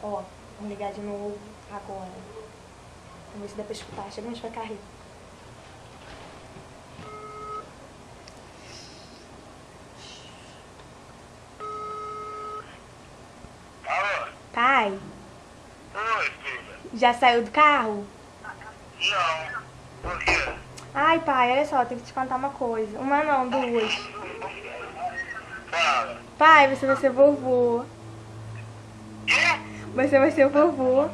Ó, vamos ligar de novo agora. Vamos ver se dá pra escutar. Chegamos pra carreira. Alô? Pai, Oi, filha. já saiu do carro? Não. Por quê? Ai, pai, olha só, tenho que te contar uma coisa. Uma não, duas. Fala. Pai, você vai ser vovô. Quê? Você vai ser vovô.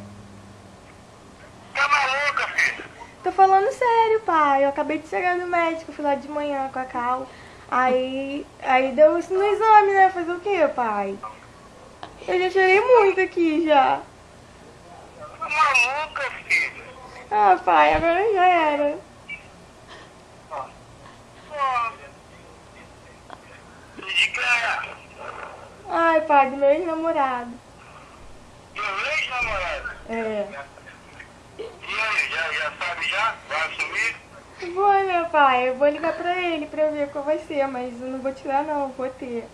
Tá maluca, filha? Tô falando sério, pai. Eu acabei de chegar no médico, fui lá de manhã com a Cal. Aí deu isso no exame, né? Fazer o quê, pai? Eu já chorei muito aqui já. Tá maluca, filha? Ah, pai, agora já era. Ó. De quem é? Ai, pai, do meu ex-namorado. Meu ex-namorado? É. E aí, já sabe já? Vai assumir? Vou, né, pai? Eu vou ligar pra ele pra ver qual vai ser, mas eu não vou tirar não, vou ter.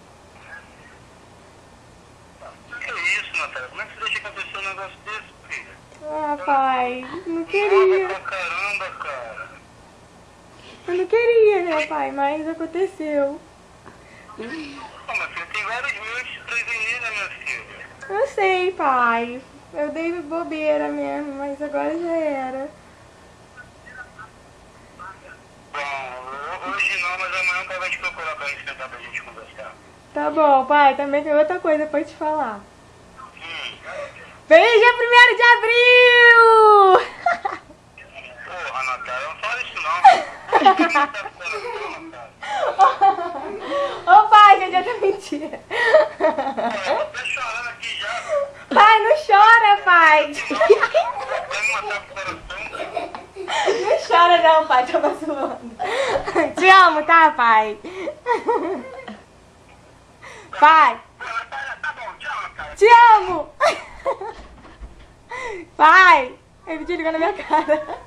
Que isso, Natália? Como é que você deixa acontecer um negócio desse, filha? Ah, pai, não Nova queria. pra caramba, cara. Eu não queria, né, pai? Mas aconteceu. Pô, minha filha, tem vários meios de se prevenir, né, minha filha? Eu sei, pai. Eu dei bobeira mesmo, mas agora já era. Bom, hoje não, mas amanhã o pai vai te procurar pra gente sentar pra gente conversar. Tá bom, pai. Também tem outra coisa pra te falar. Feliz dia 1º de abril! Porra, Natália, não fala isso não. Você tá ficando assim, Natália. Ô, pai, que adianta mentira. Eu tô chorando aqui já. Pai, não chora, pai. Vai me matar pro coração. Não chora não, pai. Tava zoando. Te amo, tá, pai? Pai, Tá bom, tchau, Natália. te amo! Pai, ele te ligou na minha cara.